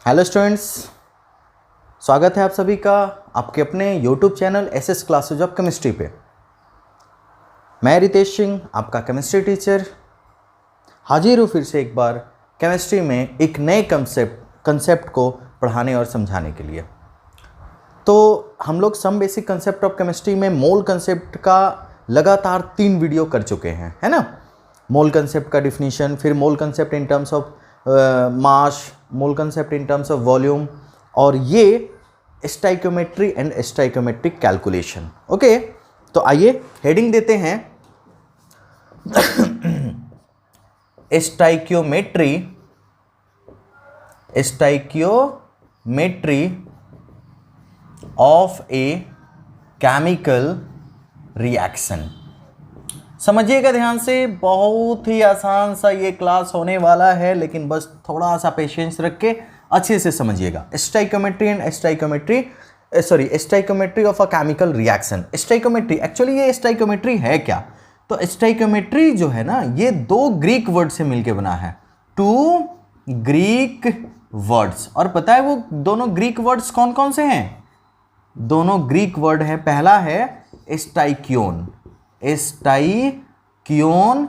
Hello students, स्वागत है आप सभी का आपके अपने YouTube channel SS classes of chemistry पे। मैं रितेश सिंह, आपका केमिस्ट्री टीचर, हाजिर हूँ फिर से एक बार केमिस्ट्री में एक नए कंसेप्ट को पढ़ाने और समझाने के लिए। तो हम लोग some basic concept of chemistry में मोल कंसेप्ट का लगातार 3 वीडियो कर चुके हैं, है ना। मोल कंसेप्ट का डिफिनीशन, फिर मोल concept in terms of mass, mole concept in terms of volume, और ये stoichiometry and stoichiometric calculation. Okay, तो आइए हेडिंग देते हैं stoichiometry of a chemical reaction. समझिएगा ध्यान से, बहुत ही आसान सा ये क्लास होने वाला है, लेकिन बस थोड़ा सा पेशेंस रख के अच्छे से समझिएगा। Stoichiometry of a chemical reaction. Stoichiometry, actually ये स्टाइकोमेट्री है क्या? तो स्टाइकोमेट्री जो है ना, ये 2 ग्रीक वर्ड से मिलके बना है, 2 ग्रीक वर्ड्स। और पता है वो दोनों ग्रीक वर्ड्स कौन कौन से हैं? दोनों ग्रीक वर्ड है, पहला है स्टाइकियोन, स्टाइकियोन,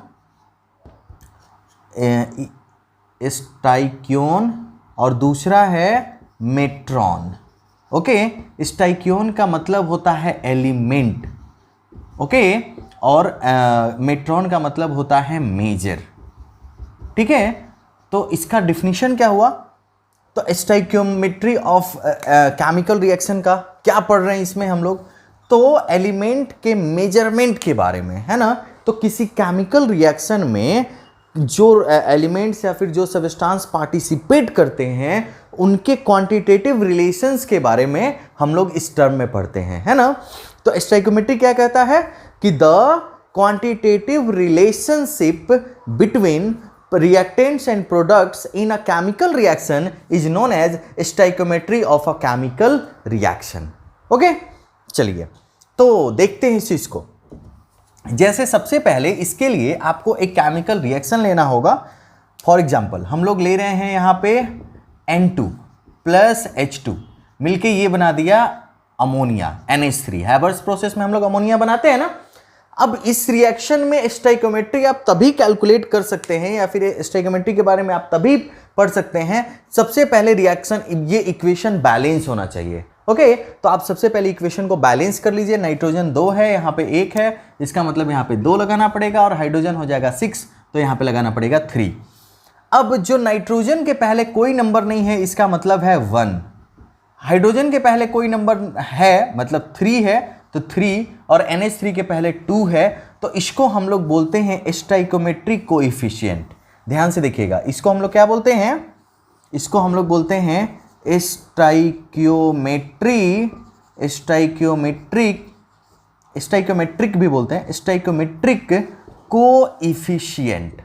और दूसरा है मेट्रॉन। ओके, स्टाइकियोन का मतलब होता है एलिमेंट, ओके, और मेट्रॉन का मतलब होता है मेजर। ठीक है, तो इसका डिफिनीशन क्या हुआ? तो स्टाइकियोमेट्री ऑफ केमिकल रिएक्शन का क्या पढ़ रहे हैं इसमें हम लोग? तो एलिमेंट के मेजरमेंट के बारे में, है ना। तो किसी केमिकल रिएक्शन में जो एलिमेंट्स या फिर जो सब्सटेंस पार्टिसिपेट करते हैं उनके क्वांटिटेटिव रिलेशंस के बारे में हम लोग इस टर्म में पढ़ते हैं, है ना। तो स्टाइकोमेट्री क्या कहता है कि the quantitative relationship between reactants and products in a chemical reaction is known as stoichiometry of a chemical reaction. Okay, चलिए तो देखते हैं इस चीज को। जैसे सबसे पहले इसके लिए आपको एक केमिकल रिएक्शन लेना होगा। फॉर एग्जांपल हम लोग ले रहे हैं यहाँ पे N2 प्लस H2 मिलके ये बना दिया अमोनिया, NH3। हैबर्स प्रोसेस में हम लोग अमोनिया बनाते हैं ना। अब इस रिएक्शन में स्टाइकोमेट्री आप तभी कैलकुलेट कर सकते हैं, या फिर स्टाइकोमेट्री के बारे में आप तभी पढ़ सकते हैं, सबसे पहले रिएक्शन, ये इक्वेशन बैलेंस होना चाहिए। ओके, तो आप सबसे पहले इक्वेशन को बैलेंस कर लीजिए। नाइट्रोजन 2 है, यहाँ पे 1 है, इसका मतलब यहाँ पे 2 लगाना पड़ेगा, और हाइड्रोजन हो जाएगा 6, तो यहाँ पे लगाना पड़ेगा 3। अब जो नाइट्रोजन के पहले कोई नंबर नहीं है, इसका मतलब है 1। हाइड्रोजन के पहले कोई नंबर है, मतलब 3 है, तो 3, और NH3 के पहले 2 है, तो इसको हम लोग बोलते हैं स्टाइकोमेट्रिक कोएफिशिएंट। ध्यान से देखिएगा, इसको हम लोग क्या बोलते हैं? इसको हम लोग बोलते हैं स्टाइकोमेट्रिक भी बोलते हैं, स्टाइकोमेट्रिक कोएफिशिएंट।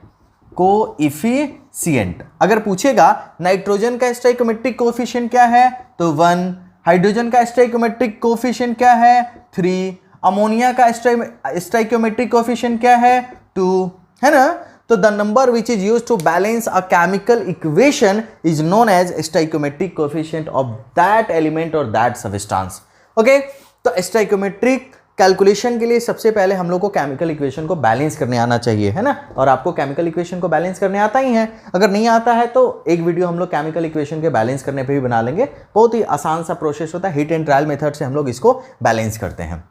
अगर पूछेगा नाइट्रोजन का स्टाइकोमेट्रिक कोएफिशिएंट क्या है, तो 1। हाइड्रोजन का स्टाइकोमेट्रिक कोएफिशिएंट क्या है? 3। अमोनिया का स्टाइकोमेट्रिक कोएफिशिएंट क्या है? 2, है ना। तो the number which is used to balance a chemical equation is known as stoichiometric coefficient of that element और दैट सब्सटेंस। ओके, तो स्टाइकोमेट्रिक कैलकुलेशन के लिए सबसे पहले हम लोग को केमिकल इक्वेशन को बैलेंस करने आना चाहिए, है ना। और आपको केमिकल इक्वेशन को बैलेंस करने आता ही है। अगर नहीं आता है तो एक वीडियो हम लोग केमिकल इक्वेशन के बैलेंस करने पे भी बना लेंगे। बहुत ही आसान सा प्रोसेस होता है, हिट एंड ट्रायल मेथड से हम लोग इसको बैलेंस करते हैं।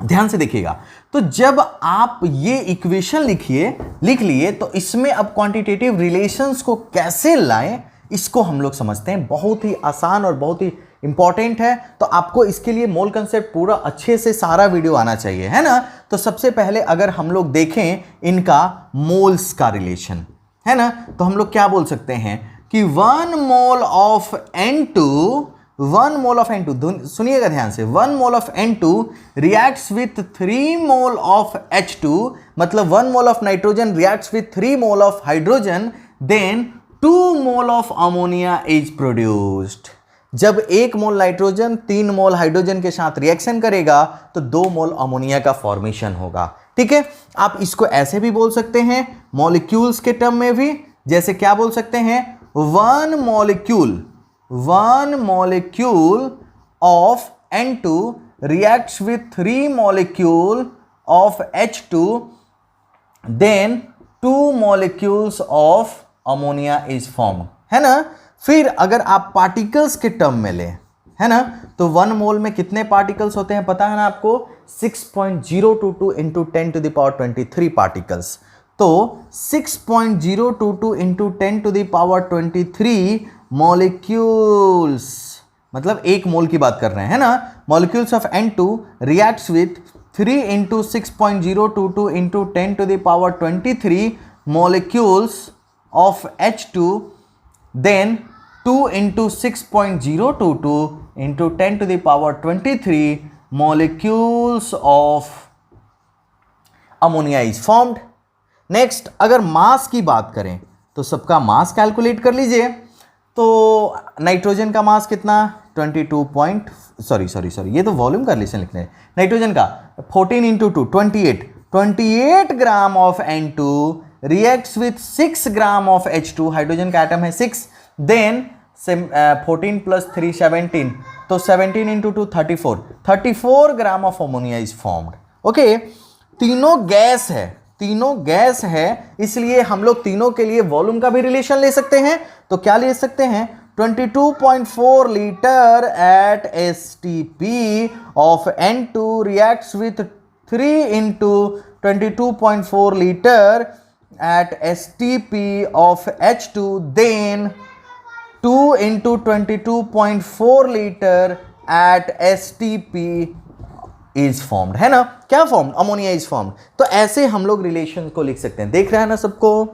ध्यान से देखिएगा, तो जब आप ये इक्वेशन लिख लिए, तो इसमें अब क्वांटिटेटिव रिलेशंस को कैसे लाएं, इसको हम लोग समझते हैं। बहुत ही आसान और बहुत ही इंपॉर्टेंट है, तो आपको इसके लिए मोल कंसेप्ट पूरा अच्छे से सारा वीडियो आना चाहिए, है ना। तो सबसे पहले अगर हम लोग देखें इनका मोल्स का रिलेशन, है ना, तो हम लोग क्या बोल सकते हैं कि 1 मोल ऑफ N2, सुनिएगा ध्यान से, 1 mole of N2 reacts with 3 mole of H2, मतलब 1 mole of nitrogen reacts with 3 mole of hydrogen, then 2 mole of ammonia is produced. जब 1 मोल नाइट्रोजन 3 मोल हाइड्रोजन के साथ रिएक्शन करेगा तो 2 मोल अमोनिया का फॉर्मेशन होगा। ठीक है, आप इसको ऐसे भी बोल सकते हैं मॉलिक्यूल्स के टर्म में भी, जैसे क्या बोल सकते हैं, 1 molecule 1 molecule of N2 reacts with 3 molecule of H2, then 2 molecules of ammonia is formed, है ना। फिर अगर आप पार्टिकल्स के टर्म में लें, है ना, तो 1 मोल में कितने पार्टिकल्स होते हैं पता है ना आपको, 6.022 into 10 to the power 23 particles. तो 6.022 into 10 to the power 23 molecules, मतलब 1 मोल की बात कर रहे हैं, है ना। Molecules of N2 reacts with 3 into 6.022 into 10 to the power 23 molecules of H2, then 2 into 6.022 into 10 to the power 23 molecules of ammonia is formed. Next अगर मास की बात करें तो सबका मास कैलकुलेट कर लीजिए। तो नाइट्रोजन का मास कितना, 22 ये तो वॉल्यूम का रिलेशन लिखने हैं। नाइट्रोजन का 14 into 2 28 gram of N2 reacts with 6 gram of H2, hydrogen का एटम है 6, देन 14 प्लस 3 17, तो 17 into 2 34 gram of ammonia is formed. Okay, तीनों गैस है, इसलिए हम लोग तीनों के लिए वॉल्यूम का भी रिलेशन ले सकते हैं। तो क्या ले सकते हैं, 22.4 litre at STP of N2 reacts with 3 into 22.4 litre at STP of H2, then 2 into 22.4 liter at STP is formed, है ना। क्या फॉर्म, अमोनिया इज फॉर्म्ड। तो ऐसे हम लोग रिलेशन को लिख सकते हैं। देख रहा है ना सबको,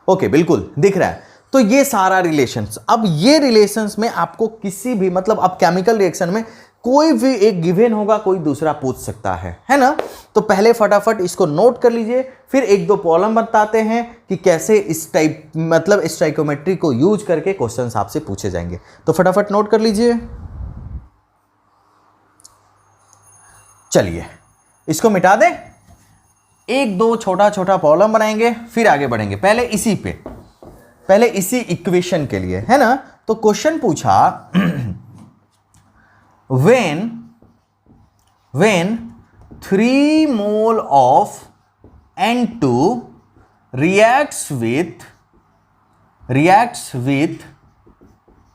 ओके बिल्कुल दिख रहा है। तो ये सारा रिलेशंस, अब ये रिलेशंस में आपको किसी भी, मतलब अब केमिकल रिएक्शन में कोई भी एक गिवन होगा, कोई दूसरा पूछ सकता है ना। तो पहले फटाफट इसको नोट कर लीजिए, फिर 1-2 प्रॉब्लम बताते हैं कि कैसे इस टाइप, मतलब स्टोइकियोमेट्री को यूज करके क्वेश्चंस आपसे पूछे जाएंगे। तो फटाफट नोट कर लीजिए। चलिए इसको मिटा दें, 1-2 छोटा प्रॉब्लम बनाएंगे, फिर आगे बढ़ेंगे। पहले इसी इक्वेशन के लिए, है ना। तो क्वेश्चन पूछा when 3 mole of N2 reacts with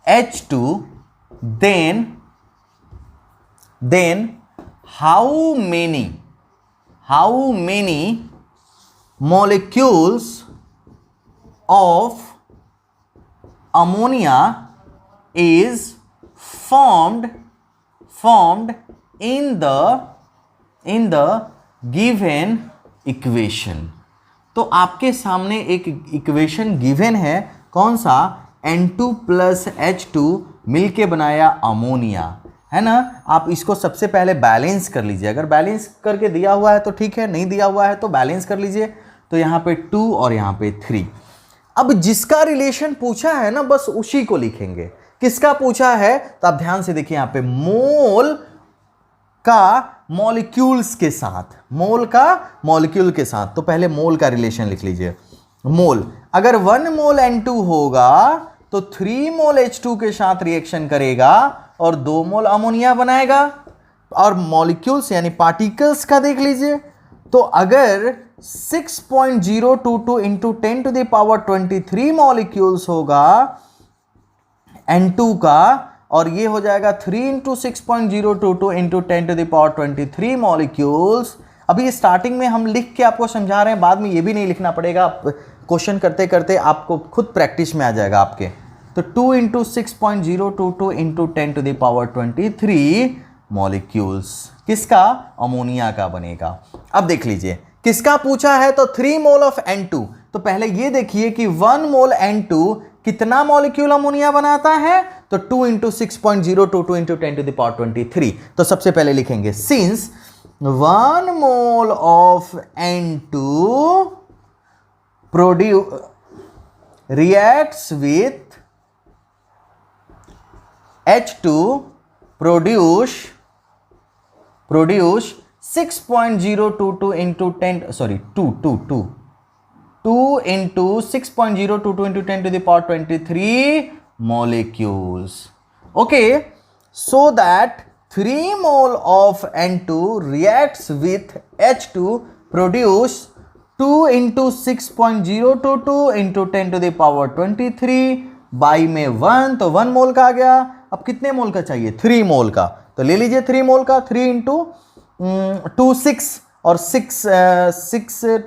H2, then how many molecules of ammonia is formed in the given equation। तो आपके सामने एक इक्वेशन गिवन है, कौन सा, N2 प्लस H2 मिलके बनाया अमोनिया, है ना। आप इसको सबसे पहले बैलेंस कर लीजिए। अगर बैलेंस करके दिया हुआ है तो ठीक है, नहीं दिया हुआ है तो बैलेंस कर लीजिए। तो यहाँ पे 2 और यहाँ पे 3। अब जिसका रिलेशन पूछा है ना, बस उसी को लिखेंगे। किसका पूछा है, तो आप ध्यान से देखिए, यहाँ पे मोल का मॉलिक्यूल्स के साथ, तो पहले मोल का रिलेशन लिख लीजिए। मोल, अगर 1 मोल N2 होगा तो 3 मोल H2 के साथ रिएक्शन करेगा और 2 मोल अमोनिया बनाएगा। और मॉलिक्यूल्स यानी पार्टिकल्स का देख लीजिए, तो अगर 6.022 into 10 to the power 23 molecules होगा N2 का, और ये हो जाएगा 3 into 6.022 into 10 to the power 23 molecules. अभी स्टार्टिंग में हम लिख के आपको समझा रहे हैं, बाद में ये भी नहीं लिखना पड़ेगा, क्वेश्चन करते करते आपको खुद प्रैक्टिस में आ जाएगा आपके। तो 2 into 6.022 into 10 to the power 23 molecules किसका, अमोनिया का बनेगा। अब देख लीजिए किसका पूछा है, तो 3 मोल ऑफ N2। तो पहले ये देखिए कि 1 मोल N2 कितना मॉलिक्यूल अमोनिया बनाता है, तो 2 into 6.022 into 10 to the power 23। तो सबसे पहले लिखेंगे since 1 mole of N2 reacts with H2 produce 6.022 into 10, sorry 2 into 6.022 into 10 to the power 23 molecules. Okay, so that 3 mole of N2 reacts with H2 produce 2 into 6.022 into 10 to the power 23 by में 1, तो 1 मोल का आ गया। अब कितने मोल का चाहिए? 3 मोल का, तो ले लीजिए 3 मोल का। 3 इंटू 2 6 और 6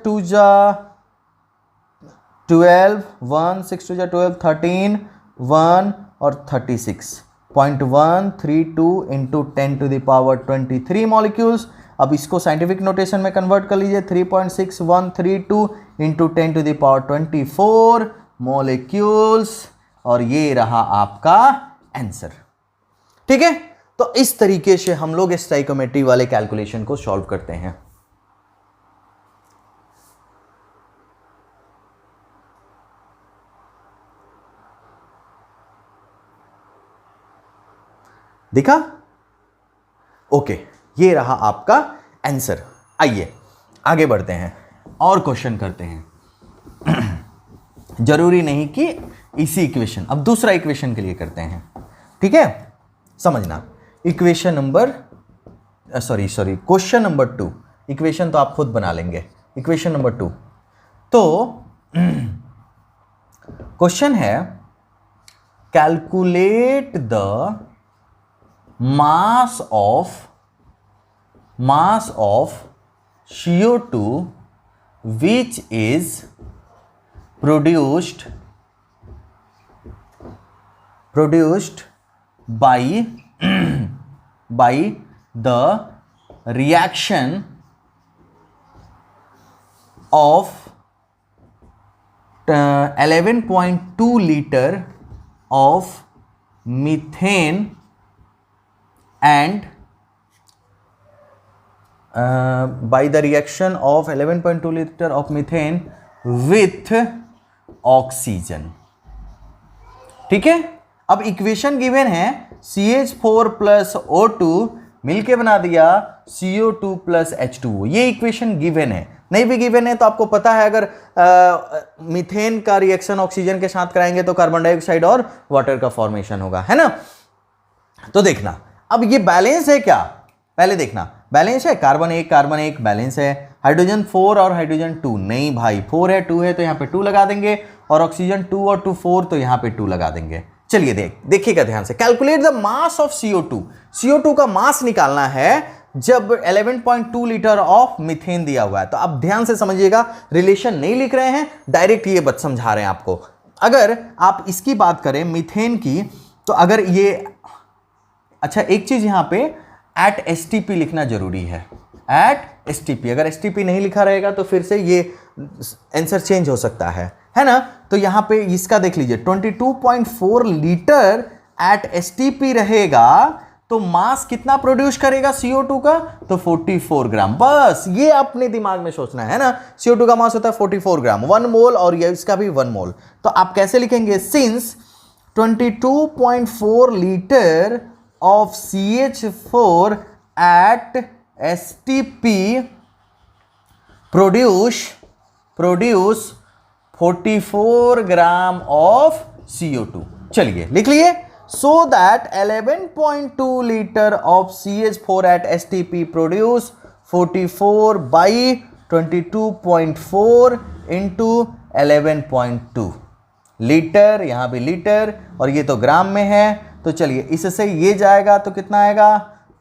2 जा 12, 1 6 2 जा 12 13 1 और 36.132 into 10 to the power 23 molecules. अब इसको साइंटिफिक नोटेशन में कन्वर्ट कर लीजिए, 3.6132 into 10 to the power 24 molecules, और ये रहा आपका आंसर। ठीक है, तो इस तरीके से हम लोग स्टोइकियोमेट्री वाले कैलकुलेशन को सॉल्व करते हैं। दिखा? ओके, ये रहा आपका आंसर। आइए आगे बढ़ते हैं और क्वेश्चन करते हैं। जरूरी नहीं कि इसी इक्वेशन, अब दूसरा इक्वेशन के लिए करते हैं। ठीक है, समझना। Equation number question number 2। Equation तो आप खुद बना लेंगे। इक्वेशन नंबर 2, तो क्वेश्चन है calculate the mass of CO2 which is produced by the reaction of 11.2 liter of methane and by the reaction of 11.2 liter of methane with oxygen। ठीक है, अब इक्वेशन गिवन है CH4 प्लस O2 मिलके बना दिया CO2 plus H2O। ये equation given है। नहीं भी गिवन है तो आपको पता है, अगर मीथेन का रिएक्शन ऑक्सीजन के साथ कराएंगे तो कार्बन डाइऑक्साइड और वाटर का फॉर्मेशन होगा, है ना। तो देखना, अब ये बैलेंस है क्या, पहले देखना। बैलेंस है, कार्बन 1 बैलेंस है। हाइड्रोजन 4 और हाइड्रोजन 2 नहीं भाई, 4 है 2 है तो यहां पे 2 लगा देंगे, और ऑक्सीजन 2 और 2 4 तो यहां पे 2 लगा देंगे। चलिए देखिएगा ध्यान से। Calculate the mass of CO2। CO2 का मास निकालना है जब 11.2 लीटर ऑफ मीथेन दिया हुआ है। तो आप ध्यान से समझिएगा, रिलेशन नहीं लिख रहे हैं, डायरेक्ट ये बात समझा रहे हैं आपको। अगर आप इसकी बात करें मीथेन की, तो अगर ये, अच्छा एक चीज यहां पे एट STP लिखना जरूरी है। एट STP, अगर STP नहीं लिखा रहेगा तो फिर से ये आंसर चेंज हो सकता है ना। तो यहां पे इसका देख लीजिए, 22.4 लीटर एट STP रहेगा तो मास कितना प्रोड्यूस करेगा CO2 का, तो 44 ग्राम। बस ये अपने दिमाग में सोचना है ना। CO2 का मास होता है 44 ग्राम, 1 मोल, और ये इसका भी 1 मोल। तो आप कैसे लिखेंगे, since 22.4 litre of CH4 at STP produce 44 gram of CO2। चलिए लिख लिए। So that 11.2 liter of CH4 at STP produce 44 by 22.4 into 11.2 litre, यहां भी लीटर और ये तो ग्राम में है। तो चलिए इससे ये जाएगा तो कितना आएगा,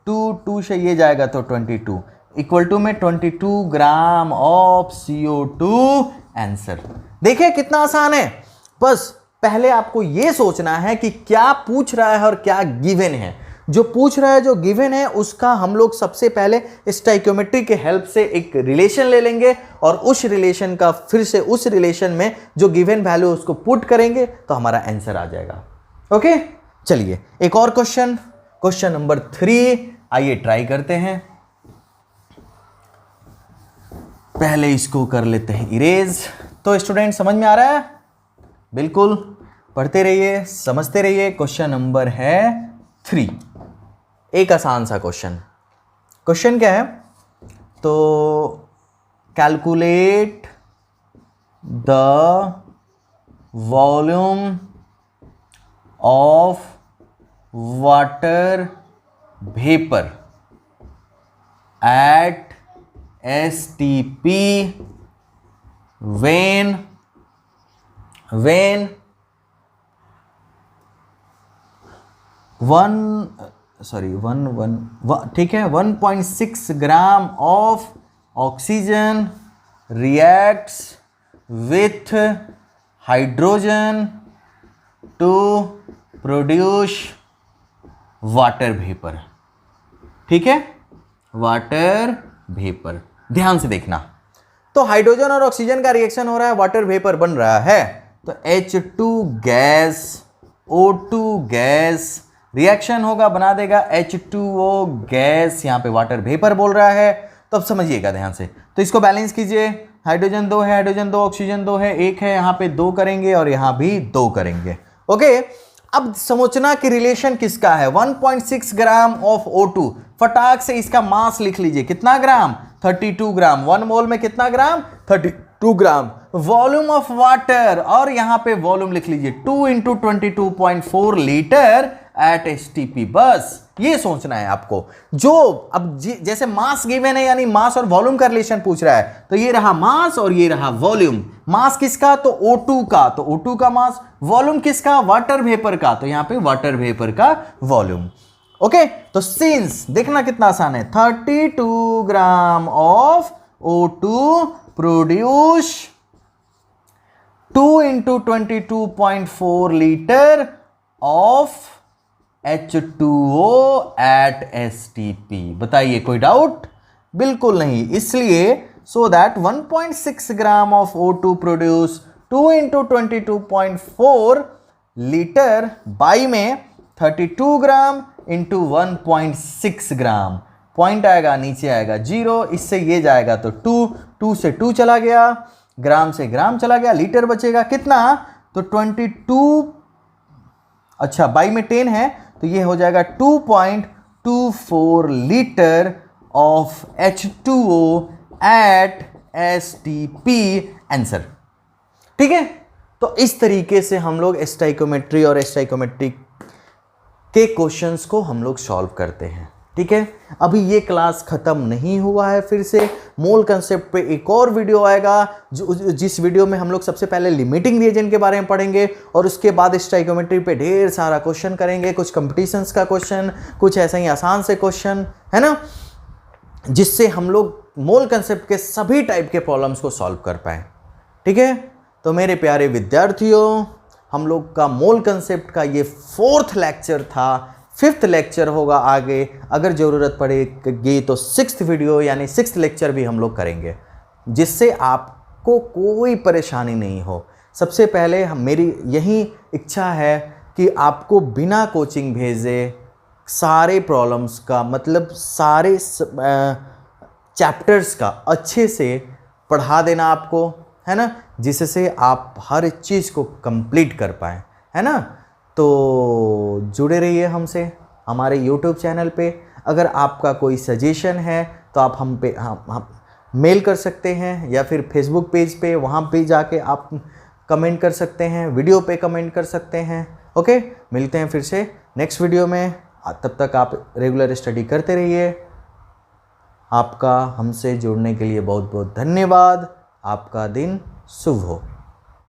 2 से ये जाएगा तो 22, इक्वल टू में 22 ग्राम ऑफ CO2 आंसर। देखिए कितना आसान है। बस पहले आपको ये सोचना है कि क्या पूछ रहा है और क्या गिवन है। जो पूछ रहा है, जो गिवन है, उसका हम लोग सबसे पहले स्टोइकियोमेट्री के हेल्प से एक रिलेशन ले लेंगे और उस रिलेशन का फिर से उस रिलेशन में जो गिवन वैल्यू उसको पुट करेंगे तो हमारा आंसर आ जाएगा। ओके, चलिए एक और क्वेश्चन नंबर 3 आइए ट्राई करते हैं। पहले इसको कर लेते हैं इरेज। तो स्टूडेंट समझ में आ रहा है? बिल्कुल, पढ़ते रहिए, समझते रहिए। क्वेश्चन नंबर है 3, एक आसान सा क्वेश्चन क्या है, तो calculate the volume of water vapor at STP when ठीक है 1.6 gram of oxygen reacts with hydrogen to produce water vapor। ठीक है, वाटर वेपर। ध्यान से देखना, तो हाइड्रोजन और ऑक्सीजन का रिएक्शन हो रहा है, वाटर वेपर बन रहा है, तो H2 gas O2 gas reaction होगा, बना देगा H2O गैस, यहां पे वाटर वेपर बोल रहा है। तो अब समझिएगा ध्यान से, तो इसको बैलेंस कीजिए, हाइड्रोजन 2 है, हाइड्रोजन 2, ऑक्सीजन 2 है, 1 है, यहां पे 2 करेंगे और यहां भी 2 करेंगे। ओके, अब समझना कि रिलेशन किसका है, 1.6 ग्राम ऑफ O2, फटाक से इसका मास लिख लीजिए, कितना ग्राम, 32 ग्राम, 1 मोल में कितना ग्राम, 32 ग्राम। वॉल्यूम ऑफ वाटर, और यहां पे वॉल्यूम लिख लीजिए 2 × 22.4 लीटर एट STP। बस ये सोचना है आपको। जो अब जैसे मास गिवन है, यानी मास और वॉल्यूम का रिलेशन पूछ रहा है, तो ये रहा मास और ये रहा वॉल्यूम। मास किसका, तो O2 का, तो O2 का मास, वॉल्यूम किसका, वाटर वेपर का, तो यहां पे वाटर वेपर का वॉल्यूम। ओके, तो सिंस देखना कितना आसान है, 32 gram of O2 produce 2 × 22.4 litre of H2O at STP। बताइए कोई डाउट, बिल्कुल नहीं। इसलिए so that 1.6 gram of O2 produce 2 × 22.4 litre by में 32 ग्राम इंटू 1.6 ग्राम, पॉइंट आएगा नीचे आएगा 0, इससे ये जाएगा तो 2 से 2 चला गया, ग्राम से ग्राम चला गया, लीटर बचेगा कितना, तो 22, अच्छा बाई में 10 है, तो ये हो जाएगा 2.24 litre of H2O at STP, answer. ठीक है, तो इस तरीके से हम लोग स्टोइकोमेट्री और स्टोइकोमेट्री के क्वेश्चंस को हम लोग सॉल्व करते हैं। ठीक है, अभी ये क्लास खत्म नहीं हुआ है, फिर से मोल कंसेप्ट पे एक और वीडियो आएगा, जिस वीडियो में हम लोग सबसे पहले लिमिटिंग रीजन के बारे में पढ़ेंगे और उसके बाद स्टोइकोमेट्री पे ढेर सारा क्वेश्चन करेंगे, कुछ कंपटीशंस का क्वेश्चन, कुछ ऐसा ही आसान से क्वेश्चन, है ना, जिससे हम लोग मोल कंसेप्ट के सभी टाइप के प्रॉब्लम्स को सॉल्व कर पाए। ठीक है, तो मेरे प्यारे विद्यार्थियों, हम लोग का मोल कंसेप्ट का ये 4th लेक्चर था, 5th लेक्चर होगा आगे, अगर ज़रूरत पड़ेगी तो 6th वीडियो यानी 6th लेक्चर भी हम लोग करेंगे, जिससे आपको कोई परेशानी नहीं हो। सबसे पहले मेरी यही इच्छा है कि आपको बिना कोचिंग भेजे सारे प्रॉब्लम्स का, मतलब सारे चैप्टर्स का अच्छे से पढ़ा देना आपको, है ना, जिससे आप हर चीज़ को कंप्लीट कर पाएँ, है ना। तो जुड़े रहिए हमसे हमारे YouTube चैनल पे। अगर आपका कोई सजेशन है तो आप हम मेल कर सकते हैं, या फिर फेसबुक पेज पे, वहाँ पे जाके आप कमेंट कर सकते हैं, वीडियो पे कमेंट कर सकते हैं। ओके, मिलते हैं फिर से नेक्स्ट वीडियो में, तब तक आप रेगुलर स्टडी करते रहिए। आपका हमसे जुड़ने के लिए बहुत बहुत धन्यवाद। आपका दिन शुभ हो।